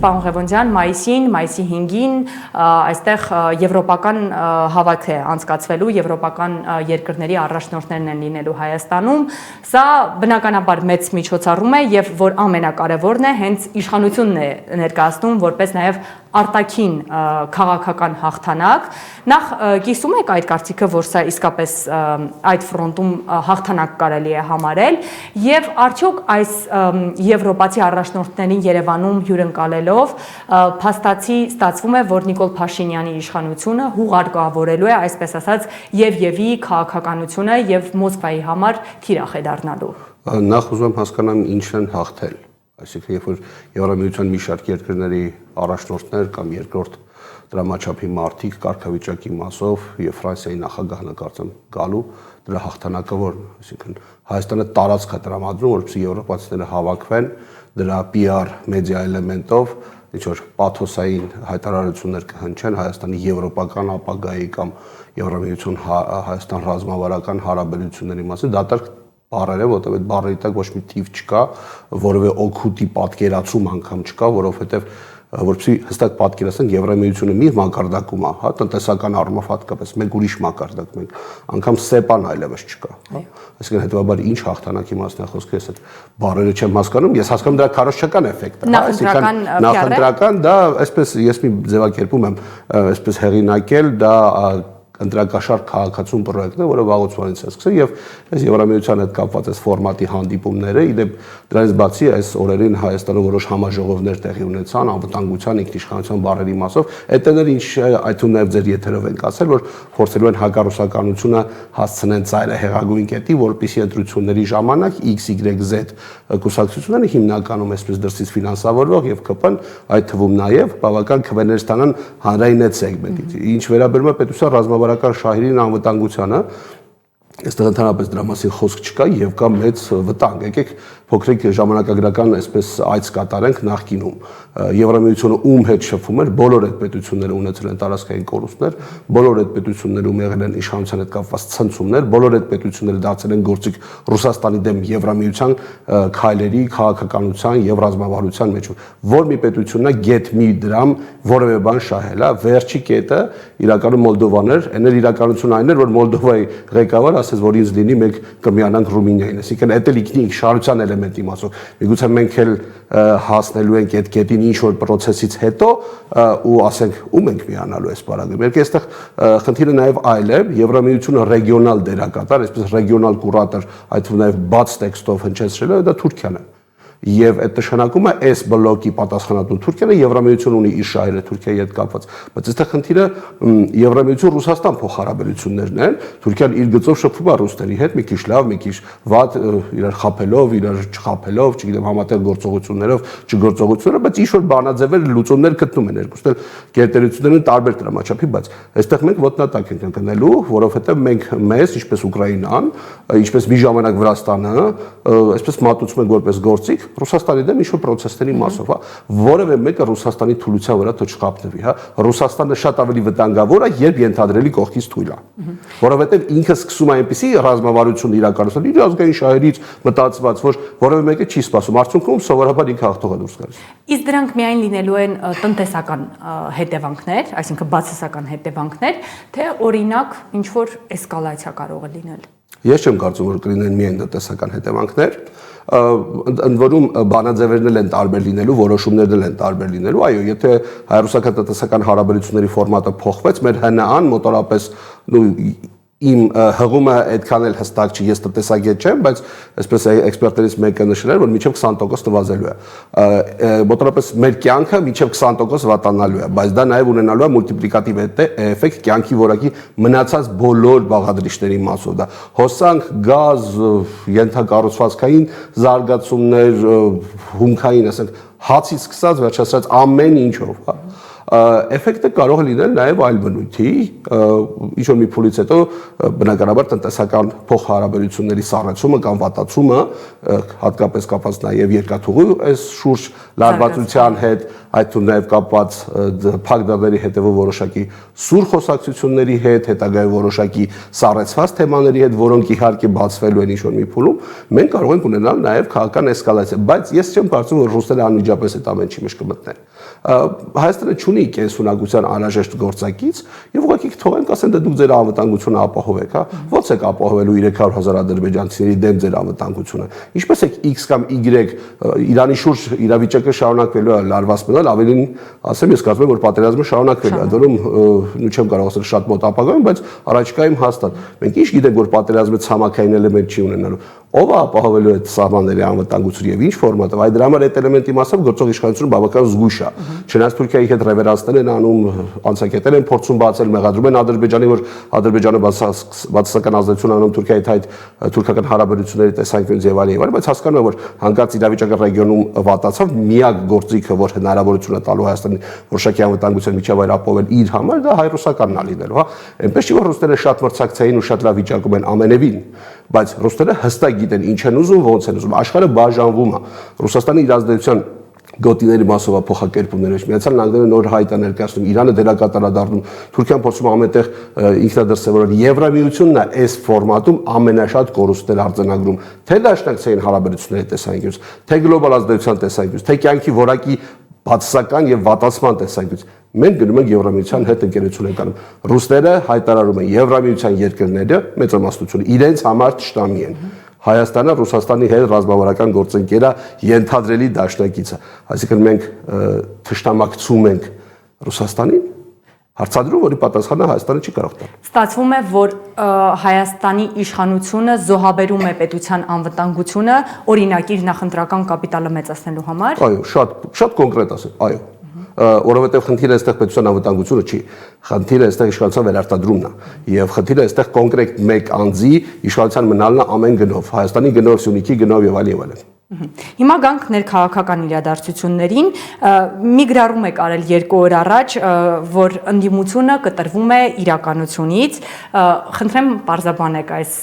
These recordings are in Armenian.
պարոն Ղևոնդյան, մայիսի 5-ին այստեղ եվրոպական հավաք է անցկացվելու, եվրոպական երկրների առաջնորդներն են լինելու Հայաստանում։ Սա բնականաբար մեծ միջոցառում է եւ որ ամենակարևորն է, հենց իշխանությունն է ներկայացնում որպես նաեւ արտաքին քաղաքական հաղթանակ։ Նախ կիսում եք այդ կարծիքը, որ սա իսկապես այդ ֆրոնտում հաղթանակ կարելի է համարել, եւ արդյոք այս եվրոպացի առաջնորդներին Երևանում հյուրընկալելով փաստացի ստացվում է, որ Նիկոլ Փաշինյանի իշխանությունը հուղարկավորելու է, այսպես ասած, Եվի քաղաքականությունը եւ Մոսկվայի համար թիրախ է դառնալու։ Նախ ուզում եմ հասկանամ ինչ են հաղթել, այսինքն երբ որ Եվրամիության մի շարք երկրների առաջնորդներ կամ երկրորդ դրամաչափի մարդիկ կարգավիճակի մասով եւ Ֆրանսիայի նախագահն կարծեմ գալու դրա հաղթանակը որն, այսինքն Հայաստանը տարածք է տրամադրում, որպեսզի եվրոպացիները հավաքվեն դրա PR մեդիա էլեմենտով ինչ որ պաթոսային հայտարարություններ կհնչեն Հայաստանի եվրոպական ապագայի կամ Եվրամիություն Հայաստան ռազմավարական հարաբերությունների մասին, դատարկ բառեր է, որտեղ այդ բառերի տակ ոչ մի թիվ չկա, որևէ օգուտի պատկերացում անգամ չկա, որովհետև որպեսզի հստակ պատկերացնենք Եվրամիությունը մի մակարդակում է, հա, տնտեսական առումով հատկապես մենք ուրիշ մակարդակ մենք, անգամ ՍԵՊԱ-ն այլևս չկա, հա։ Այսինքն հետեւաբար ինչ հաղթանակի մասն է խոսքը, ես այդ բառերը չեմ հասկանում, ես հասկանում դրա քարոզչական էֆեկտը, հա, այսինքն նախընտրական դա այսպես ես մի ձևակերպում եմ, այսպես հեղինակել դա ընտրակաշարք քաղաքացուն պրոյեկտ է, որը վաղուց վանից է սկսել եւ այս Եվրամիության հետ կապված այս ֆորմատի հանդիպումները, իդեպ դրանից բացի այս օրերին Հայաստանում որոշ համաժողովներ տեղի ունեցան անվտանգության, ինքնիշխանության բառերի մասով, այդ տները ինչ այդ ու նաեւ ձեր եթերով ենք ասել, որ փորձելու են հակառուսականությունը հասցնեն ծայրահեղագույն կետի, որպեսզի ընտրությունների ժամանակ XYZ կուսակցությունները հիմնականում այսպես դրսից ֆինանսավորվող եւ ԿՊ-ն այդ թվում նաեւ բավական քվեներ ստանան հանրայինետ սեգմենտից։ Ինչ վերաբերում է պետության ռազմավարական շահերին անվտանգությանը, այստեղ ընդհանրապես դրա մասին խոսք չկա եւ կա մեծ վտանգ։ Եկեք փոքրիկ ժամանակագրական այսպես այց կատարենք նախկինում։ Եվրամիությունը ում հետ շփվում էր, բոլոր այդ պետությունները ունեցել են տարածքային կորուստներ, բոլոր այդ պետություններում եղել են իշխանության հետ կապված ցնցումներ, բոլոր այդ պետությունները դարձել են գործիք Ռուսաստանի դեմ Եվրամիության քայլերի, քաղաքականության եւ ռազմավարության մեջ։ Որ մի պետությունն է գետ մի դրամ որևէ բան շահել, հա, վերջի կետը իրականում Մոլդովան էր, այն էլ իրականությունը այն էր, որ Մոլդովայի ղեկավար ասեց, որ ինձ լինի մենք կմիանանք Ռումինիային, այսինքն դա էլ ինքնին շարության էլեմենտի մասով։ Միգուցե մենք էլ հասնելու ենք այդ կետին ինչ որ process-ից հետո ու ասենք ում ենք միանալու այս բaragում։ Երբ այստեղ խնդիրը նաև այլ է, Եվրամիությունը ռեգիոնալ դերակատար, այսպես ռեգիոնալ կուրատոր, այդ թվում նաև բաց տեքստով հնչեցրել է, դա Թուրքիան է։ Եվ այդ նշանակում է այս բլոկի պատասխանատու Թուրքիան Եվրամիությունը ունի իր շահերը Թուրքիայի հետ կապված, բայց այստեղ խնդիրը Եվրամիություն-Ռուսաստան փոխհարաբերություններն են, Թուրքիան իր գծով շփվում է ռուսների հետ, մի քիչ լավ, մի քիչ վատ, իրար խափելով, իրար չխափելով, չգիտեմ, համատեղ գործողություններով, չգործողություններով, բայց ինչ որ բանաձևեր լուծումներ գտնում են երկուսն էլ գերտերություններն տարբեր դրամաչափի, բայց այստեղ մենք ոտնատակ ենք ընկնելու, որովհետև մենք մեզ, ինչպես Ուկրաինան, ինչպես մի ժամանակ Վրաստանը, այսպես մատուցում ենք որպես գործիք Ռուսաստանի դեմ ինչ-որ process-ների մասով, հա, որևէ մեկը Ռուսաստանի թուլության վրա թող չխափնվի, հա, Ռուսաստանը շատ ավելի վտանգավոր է, երբ ենթադրելի կողքից թույլ է, որովհետև ինքը սկսում է այնպիսի ռազմավարություն իրականացնել իր ազգային շահերից մտածված, որ որևէ մեկը չի սպասում, արդյունքում սովորաբար ինքը հաղթող է դուրս գալիս։ Իսկ դրանք միայն լինելու են տնտեսական հետևանքներ, այսինքն բացասական հետևանքներ, թե օրինակ ինչ որ էսկալացիա կարող է լինել։ Ես չեմ կարծում, որ կլինեն միայն տնտեսական հետևանքներ, ընդ որում բանաձևերն են տարբեր լինելու, որոշումներն են տարբեր լինելու, այո, եթե հայ-ռուսական տնտեսական հարաբերությունների ֆորմատը փոխվեց, մեր ՀՆԱ-ն մոտորապես իմ հղումը այդքան էլ հստակ չի, ես տնտեսագետ չեմ, բայց այսպես էքսպերտներից մեկը նշել էր, որ մինչև 20% նվազելու է։ Մոտորապես մեր կյանքը մինչև 20% վատանալու է, բայց դա նաև ունենալու է մուլտիպլիկատիվ էֆեկտ կյանքի որակի մնացած բոլոր բաղադրիչների մասով, դա հոսանք, գազ, ենթակառուցվածքային զարգացումներ, հումքային, ասենք, հացից սկսած վերջացած ամեն ինչով, հա։ Էֆեկտը կարող է լինել նաև այլ բնույթի, ինչ որ մի փուլից հետո բնականաբար տնտեսական փոխհարաբերությունների սառեցումը կամ վատացումը, հատկապես կապված նաև երկաթուղու այս շուրջ լարվածության հետ, այդ թվում նաև կապված փակ դռների հետևով որոշակի սուր խոսակցությունների հետ, հետագայում որոշակի սառեցված թեմաների հետ, որոնք իհարկե բացվելու են ինչ-որ մի փուլում, մենք կարող ենք ունենալ նաև քաղաքական էսկալացիա, բայց ես չեմ կարծում, որ ռուսները անմիջապես այդ ամեն ինչի մեջ կմտնեն։ Հայաստանը չունի կենսունակության անհրաժեշտ գործակից եւ ուղղակի թողենք ասեն դե դուք ձեր անվտանգությունը ապահովեք, հա, ո՞նց եք ապահովելու 300,000 ադրբեջանցիների դեմ ձեր անվտանգությունը։ Ինչպես եք X կամ Y Իրանի շուրջ իրավիճակը շարունակվելու է լարված մնալ, ավելին ասեմ, ես կարծում եմ, որ պատերազմը շարունակվելու է, դեռ նույն չեմ կարող ասել շատ մոտ ապագայում, բայց առաջիկայում հաստատ։ Մենք ինչ գիտենք, որ պատերազմը ցամաքային էլեմենտ չի ունենալու։ Ով է ապահովելու այդ սահմանների անվտանգությունը եւ ինչ ֆորմատով։ Այդ դրա համար այդ էլեմենտի մասով գործող իշխանությունը բավական զգույշ է։ Չնայած Թուրքիայի հետ ռևերանսներ են անում, անցակետեր են փորձում բացել, մեղադրում են Ադրբեջանի, որ Ադրբեջանը բացասական ազդեցություն անում Թուրքիայի հետ թուրքական հարաբերությունների տեսանկյունից եւ այլն, բայց հասկանում եմ, որ հանկարծ իրավիճակը ռեգիոնում վատացավ, միակ գործիքը, որ հնարավորություն է տալու Հայաստանին որոշակի անվտանգության միջավայր ապահովել իր համար, դա հայ-ռուսականն է լինելու, հա։ Այնպես չի, որ ռուսները շատ մրցակցային ու շատ լավ վիճակում են ամենևին, բայց ռուսները հստակ գիտեն ինչ են ուզում, ոնց են ուզում, աշխարհը բաժանվում է։ Ռուսաստանը իր ազդեցության գոտիների մասով փոխակերպումներ մեջ Միացյալ Նահանգները նոր հայտ է ներկայացնում, Իրանը դերակատար է դառնում, Թուրքիան փորձում ամենտեղ ինքնադրսևորել, Եվրամիությունն է այս ֆորմատում ամենաշատ կորուստներ արձանագրում, թե դաշնակցային հարաբերությունների տեսանկյունից, թե գլոբալ ազդեցության տեսանկյունից, թե կյանքի որակի բացասական եւ վատացման տեսանկյունից։ Մենք գնում ենք Եվրամիության հետ ընկերություն ենք անում։ Ռուսները հայտարարում են Եվրամիության երկրները մեծամասնությունը իրենց համար ճշտամի են։ Հայաստանը Ռուսաստանի հետ ռազմավարական գործընկերա ենթադրելի դաշնակիցը։ Այսինքն մենք թշնամակցում ենք Ռուսաստանին, հարցադրում, որի պատասխանը Հայաստանը չի կարող տալ։ Ստացվում է, որ Հայաստանի իշխանությունը զոհաբերում է պետության անվտանգությունը օրինակիր նախընտրական կապիտալը մեծացնելու համար։ Այո, շատ կոնկրետ ասեմ, այո։ Որովհետև խնդիրը այստեղ պետության անվտանգությունը չի, խնդիրը այստեղ իշխանության վերարտադրումն է, եւ խնդիրը այստեղ կոնկրետ մեկ անձի իշխանության մնալն է ամեն գնով, Հայաստանի գնով, Սյունիքի գնով եւ այլն։ Հիմա գանք ներքաղաքական իրադարձություններին, մի գրառում եք արել 2 օր առաջ, որ ընդդիմությունը կտրվում է իրականությունից, խնդրեմ պարզաբանեք այս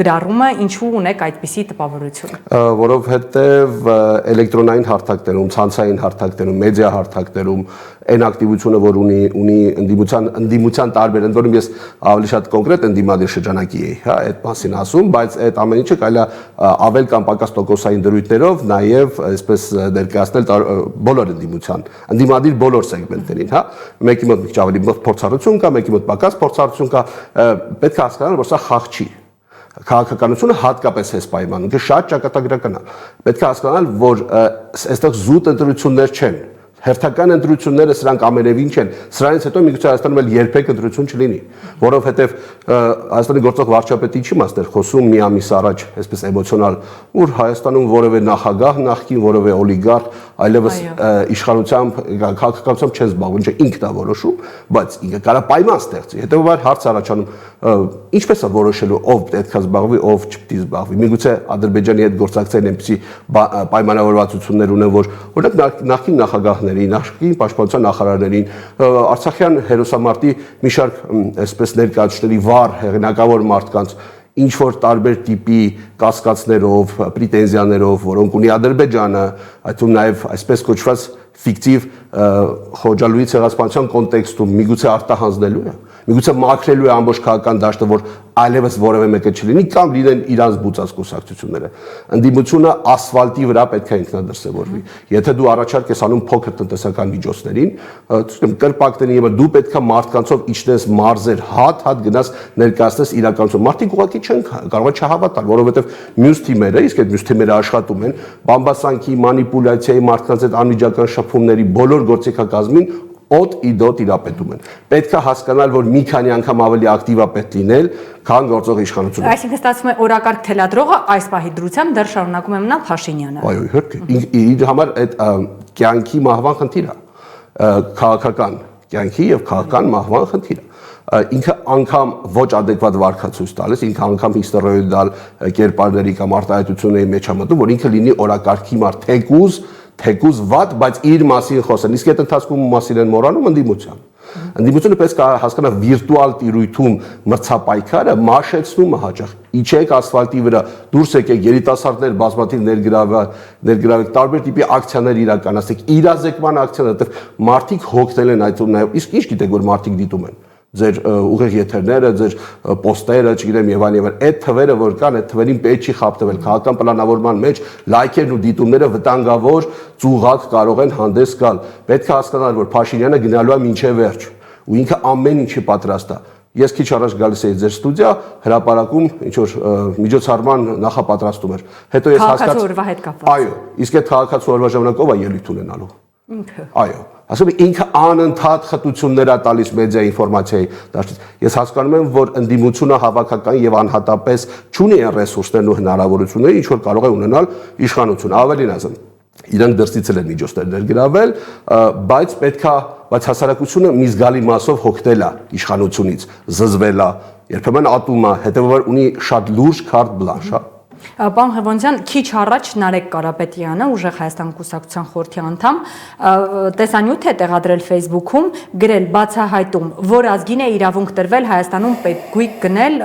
գրառումը, ինչու ունեք այդպիսի տպավորություն։ Որովհետև էլեկտրոնային հարթակներում, ցանցային հարթակներում, մեդիա հարթակներում այն ակտիվությունը, որ ունի ընդդիմության տարբեր, ընդ որում ես ավելի շատ կոնկրետ ընդդիմադիր շրջանակի էի, հա, այդ մասին ասում, բայց այդ ամեն ինչը կարելի է ավել կամ պակաս տոկոսային դրույթներով նաև այսպես ներկայացնել բոլոր ընդդիմադիր բոլոր սեգմենտներին, հա, մեկի մոտ մի քիչ ավելի փորձառություն կա, մեկի մոտ պակաս փորձառություն կա, պետք է հասկանալ, որ սա խաղ չի։ Քաղաքականությունը հատկապես այս պայմանում շատ ճակատագրական է։ Պետք է հասկանալ, որ այստեղ զուտ ընտրություններ չեն։ Հերթական ընտրությունները սրանք ամենևին չեն։ Սրանից հետո միգուցե Հայաստանում էլ երբեք ընտրություն չլինի, որովհետև Հայաստանի գործող վարչապետի չի մասներ խոսում մի ամիս առաջ, այսպես էմոցիոնալ, որ Հայաստանում որևէ նախագահ, նախկին որևէ օլիգարխ այլևս իշխանությամբ, քաղաքականությամբ չեն զբաղվում, չէ, ինքն է որոշում, բայց ինքը կարա պայման ստեղծի։ Հետևաբար հարց առաջանում, ինչպես է որոշելու ով պետք է զբաղվի, ով չպետք է զբաղվի։ Միգուցե Ադրբեջանի հետ գործակցային այնպիսի պայմանավորվածություններ ունեն, որ օրինակ նախկին նախագահների, նախկին պաշտպանության նախարարներին, Արցախյան հերոսամարտի մի շարք այսպես ներկայացուցիչների վառ հեղինակավոր մարդկանց ինչ որ տարբեր տիպի կասկածներով, պրետենզիաներով, որոնք ունի Ադրբեջանը, այդ թվում նաև այսպես կոչված ֆիկտիվ Խոջալույի ցեղասպանության կոնտեքստում միգուցե արտահանձնելու է, միգուցե մաքրելու է ամբողջ քաղաքական դաշտը, որ այլևս որևէ մեկը չլինի կամ լինեն իրանց բուծած կուսակցությունները։ Ընդդիմությունը ասֆալտի վրա պետք է ինքնադրսևորվի։ Եթե դու առաջարկ ես անում փոքր տնտեսական միջոցներին, կրպակներին եւ դու պետք է մարդկանցով իջնես մարզեր, հատ գնաս ներկայացնես իրականություն։ Մարդիկ ուղղակի չեն կարող չհավատալ, որովհետեւ մյուս թիմերը, իսկ այդ մյուս թիմերը աշխատում են բամբասանքի, մանիպուլյացիայի, մարդկանց այդ անմիջական շփումների բոլոր գործիքակազմին օդ իդոտ իրապետում են։ Պետք է հասկանալ, որ մի քանի անգամ ավելի ակտիվ է պետք լինել, քան գործող իշխանությունը։ Այսինքն ստացվում է օրակարգ թելադրողը այս պահի դրությամբ դեռ շարունակում է մնալ Փաշինյանը։ Այո, իհարկե։ Իր համար այդ կյանքի մահվան խնդիր է, քաղաքական կյանքի եւ քաղաքական մահվան խնդիր է։ Ինքը անգամ ոչ adekvat վարքացույց տալիս, ինքը անգամ հիստերոիդալ կերպարների կամ արտահայտությունների մեջ համատում, որ ինքը լինի օրակարգի մարդ, թեկուզ թեկուզ վատ, բայց իր մասին խոսեն։ Իսկ այդ ընթացքում մասին են մոռանում ընդդիմության։ Ընդդիմությունը պետք է հասկանա վիրտուալ տիրույթում մրցապայքարը մաշեցնում է հաճախ։ Իջեք ասֆալտի վրա, դուրս եկեք երիտասարդներ բազմաթիվ ներգրավեք, տարբեր տիպի ակցիաներ իրականացրեք, իրազեկման ակցիաներ, որտեղ մարդիկ հոգնել են այդում նաև։ Իսկ ինչ գիտեք, որ մարդիկ դիտում են ձեր ուղիղ եթերները, ձեր պոստերը, չգիտեմ եւ այլն, այդ թվերը որ կան, այդ թվերին պետք չի խապտվել քաղաքական պլանավորման մեջ, լայքերն ու դիտումները վտանգավոր ծուղակ կարող են հանդես գալ։ Պետք է հասկանալ, որ Փաշինյանը գնալու է մինչև վերջ ու ինքը ամեն ինչի պատրաստ է։ Ես քիչ առաջ գալիս էի ձեր ստուդիա, հրապարակում ինչ որ միջոցառման նախապատրաստում էր։ Հետո ես հասկացա։ Քաղաքացու օրվա հետ կապված։ Այո, իսկ այդ քաղաքացու օրվա ժամանակ ով է ելույթ ունենալու։ Ինքը։ Այո, ասում եմ ինքը անընդհատ խտություններ է տալիս մեդիա ինֆորմացիայի դաշտից։ Ես հասկանում եմ, որ ընդդիմությունը հավաքական եւ անհատապես չունի այն ռեսուրսներն ու հնարավորությունները, ինչ որ կարող է ունենալ իշխանությունը։ Ավելին ասեմ, իրանք դրսից էլ են միջոցներ ներգրավել, բայց հասարակությունը մի զգալի մասով հոգնել է իշխանությունից, զզվել է, երբեմն ատում է, հետեւաբար ունի շատ լուրջ քարտ բլանշ։ Պարոն Ղևոնդյան, քիչ առաջ Նարեկ Կարապետյանը, Ուժեղ Հայաստան կուսակցության խորհրդի անդամ, տեսանյութ է տեղադրել Facebook-ում, գրել բացահայտում, որ ազգին է իրավունք տրվել Հայաստանում պետգույք գնել,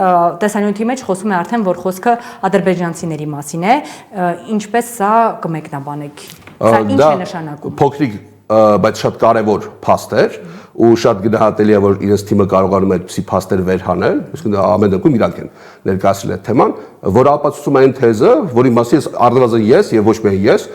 տեսանյութի մեջ խոսում է արդեն, որ խոսքը ադրբեջանցիների մասին է, ինչպես սա կմեկնաբանեք։ Սա ինչ է նշանակում։ Փոքրիկ, բայց շատ կարևոր փաստ էր ու շատ գնահատելի է, որ իրենց թիմը կարողանում է այդպիսի փաստեր վերհանել, իսկ ամեն դեպքում իրանք են ներկայացրել այդ թեման, որը ապացուցում է այն թեզը, որի մասին առնվազն ես եւ ոչ միայն ես,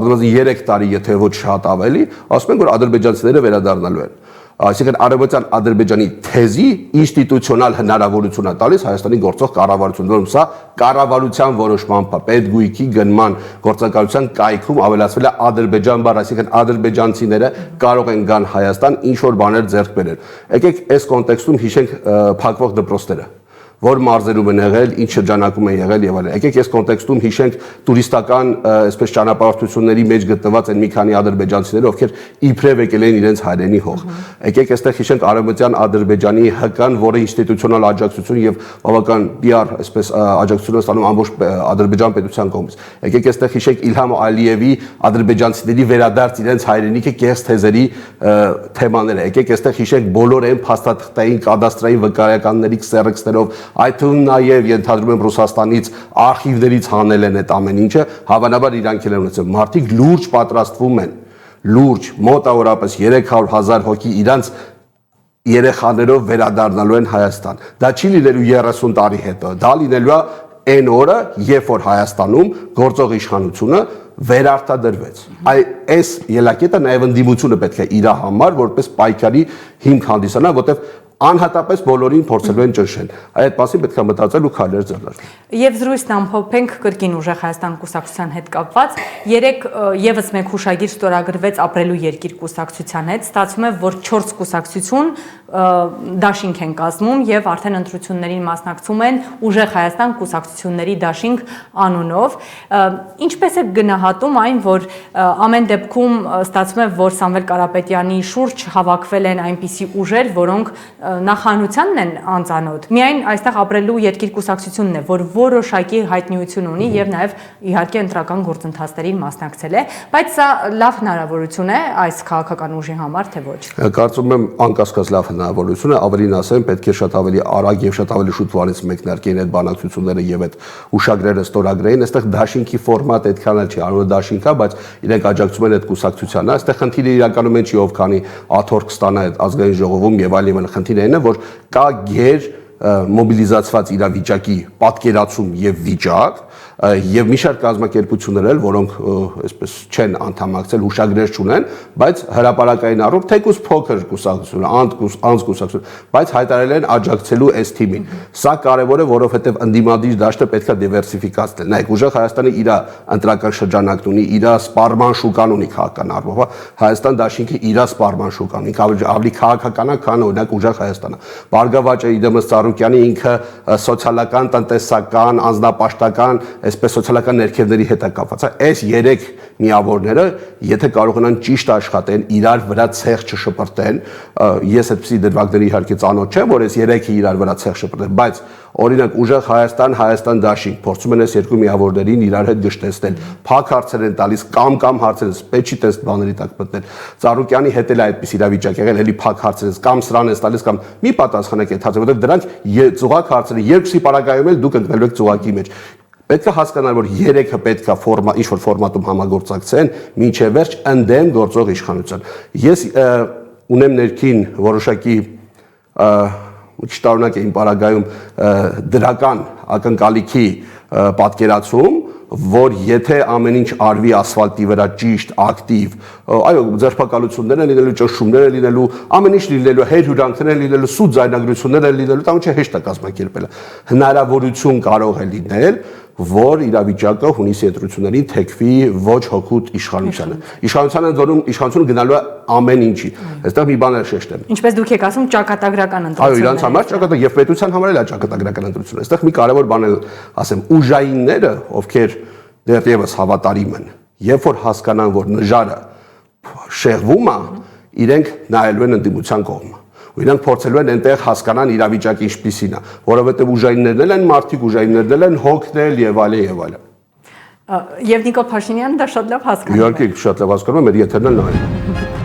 առնվազն 3 տարի, եթե ոչ շատ ավելի, ասում են, որ ադրբեջանցիները վերադառնալու են։ Այսինքն արևմտյան Ադրբեջանի թեզի ինստիտուցիոնալ հնարավորություն է տալիս Հայաստանի գործող կառավարությունը, որում սա կառավարության որոշմամբ է, պետգույքի գնման գործակալության կայքում ավելացվել է Ադրբեջան բառը, այսինքն ադրբեջանցիները կարող են գան Հայաստան ինչ որ բաներ ձեռք բերել։ Եկեք այս կոնտեքստում հիշենք փակվող դպրոցները, որ մարզերում են եղել, ինչ շրջանակում են եղել եւ այլն։ Եկեք այս կոնտեքստում հիշենք տուրիստական, այսպես ճանապարհորդությունների մեջ գտնված են մի քանի ադրբեջանցիներ, ովքեր իբրև եկել են իրենց հայրենի հող։ Եկեք այստեղ հիշենք արևմտյան Ադրբեջանի ՀԿ-ն, որը ինստիտուցիոնալ աջակցություն եւ բավական PR, այսպես աջակցություն է ստանում ամբողջ Ադրբեջան պետության կողմից։ Եկեք այստեղ հիշենք Իլհամ Ալիևի ադրբեջանցիների վերադարձ իրենց հայրենիքը կեղծ թեզերի թեմաները։ Եկեք այստեղ հիշենք բոլոր այն փաստաթղթային կադաստրային վկայականների սերեքսներով, այդ թվում նաև ենթադրում եմ Ռուսաստանից արխիվներից հանել են այդ ամեն ինչը, հավանաբար իրանք էլ են ունեցել։ Մարդիկ լուրջ պատրաստվում են, լուրջ, մոտավորապես 300,000 հոգի իրանց երեխաներով վերադառնալու են Հայաստան։ Դա չի լինելու 30 տարի հետո, դա լինելու է այն օրը, երբ որ Հայաստանում գործող իշխանությունը վերարտադրվեց։ Այս ելակետը նաև ընդդիմությունը պետք է իր համար որպես պայքարի հիմք հանդիսանա, որտեղ անհատապես բոլորին փորձելու են ճնշել։ Այդ մասին պետք է մտածել ու քայլեր ձեռնարկել։ Եվ զրույցն ամփոփենք կրկին Ուժեղ Հայաստան կուսակցության հետ կապված։ Երեք եւս մեկ հուշագիր ստորագրվեց Ապրելու երկիր կուսակցության հետ։ Ստացվում է, որ 4 կուսակցություն դաշինք են կազմում եւ արդեն ընտրություններին մասնակցում են Ուժեղ Հայաստան կուսակցությունների դաշինք անունով։ Ինչպես է գնահատում այն, որ ամեն դեպքում ստացվում է, որ Սամվել Կարապետյանի շուրջ հավաքվել են այնպիսի ուժեր, որոնք նախանությանն են անծանոթ։ Միայն այստեղ Ապրելու երկիր կուսակցությունն է, որ որոշակի հայտնիություն ունի եւ նաեւ իհարկե ընտրական գործընթացներին մասնակցել է, բայց սա լավ հնարավորություն է այս քաղաքական ուժի համար, թե ոչ։ Կարծում եմ անկասկած լավ հնարավորություն է, ավելին ասեմ, պետք է շատ ավելի արագ եւ շատ ավելի շուտ վարից մեկնարկեն այդ բանակցությունները եւ այդ ուշագրերը ստորագրեին։ Այստեղ դաշինքի ֆորմատ այդքան էլ չի, անունը դաշինք է, բայց իրենք աջակցում են այդ կուսակցությանը։ Այստեղ խնդիրը իրականում չի ով քանի աթոռ կստանա այդ ազգային ժողովում եւ այլն, խնդիրը այն է, որ կա գեր մոբիլիզացված իրավիճակի պատկերացում եւ վիճակ եւ մի շարք կազմակերպություններ էլ, որոնք այսպես չեն անդամակցել, հուշագրեր չունեն, բայց հրապարակային առումով թեկուզ փոքր կուսակցություն, անց կուսակցություն, բայց հայտարարել են աջակցելու այս թիմին։ Սա կարևոր է, որովհետեւ ընդդիմադիր դաշտը պետք է դիվերսիֆիկացնել։ Նայեք, Ուժեղ Հայաստանը իր ընտրական շրջանակն ունի, իր սպառման շուկան ունի քաղաքական առումով, Հայաստան դաշինքը իր սպառման շուկան ունի, ավելի քաղաքական է, քան օրինակ Ուժեղ Հայաստանը։ Բարգավաճը Իդեմս Ծառուկյանի ինքը սոցիալական, տնտեսական, անձնապաշտական այսպես սոցիալական ներքևների հետ է կապված, այս 3 միավորները, եթե կարողանան ճիշտ աշխատեն, իրար վրա ցեղ չշպրտեն, ես այդպիսի դրվագների իհարկե ծանոթ չեմ, որ այս 3-ը իրար վրա ցեղ շպրտեն, բայց օրինակ ուժեղ Հայաստան դաշինք փորձում են այս 2 միավորներին իրար հետ գշտեցնել, փակ հարցեր են տալիս կամ հարցեր են սպեչի տեստ բաների տակ մտնել։ Ծառուկյանի հետ էլ է այդպես իրավիճակ եղել, էլի փակ հարցեր կամ սրան են տալիս կամ մի պատասխանեք այդ հարցը, որովհետև դրանք ծուղակ հարցեր են, երկուսի պարագայում էլ դուք ընկնելու եք ծուղակի մեջ։ Պետք է հասկանալ, որ 3-ը պետք է ինչ-որ ֆորմատում համագործակցեն, մինչև վերջ ընդդեմ գործող իշխանության։ Ես ունեմ ներքին որոշակի շտարունակ է իմ պարագայում դրական ակնկալիքի պատկերացում, որ եթե ամեն ինչ արվի ասֆալտի վրա ճիշտ, ակտիվ, այո, ձերբակալություններ են լինելու, ճնշումներ են լինելու, ամեն ինչ լինելու, հերհյուրանքներ են լինելու, սուտ ձայնագրություններ են լինելու, դա ոչ հեշտ է կազմակերպելը։ Հնարավորություն կարող է լինել, որ իրավիճակը հունիսի ընտրություններին թեքվի ոչ հօգուտ իշխանությանը։ Իշխանությունը գնալու է ամեն ինչի։ Այստեղ մի բան էլ շեշտեմ։ Ինչպես դուք եք ասում, ճակատագրական ընտրություններ։ Այո, իրանց համար ճակատագրական եւ պետության համար էլ է ճակատագրական ընտրություն։ Այստեղ մի կարևոր բան էլ ասեմ, ուժայինները, ովքեր դեռևս հավատարիմ են, երբ որ հասկանան, որ նժարը շեղվում է, իրենք նայելու են ընդդիմության կողմը։ Ու իրանք փորձելու են այնտեղ հասկանան իրավիճակը ինչպիսին է, որովհետև ուժայիններն էլ են մարդիկ, ուժայիններն էլ են հոգնել եւ այլն եւ այլն։ Եվ Նիկոլ Փաշինյանը դա շատ լավ հասկանում է։ Իհարկե, շատ լավ հասկանում է, մեր եթերն էլ նայում։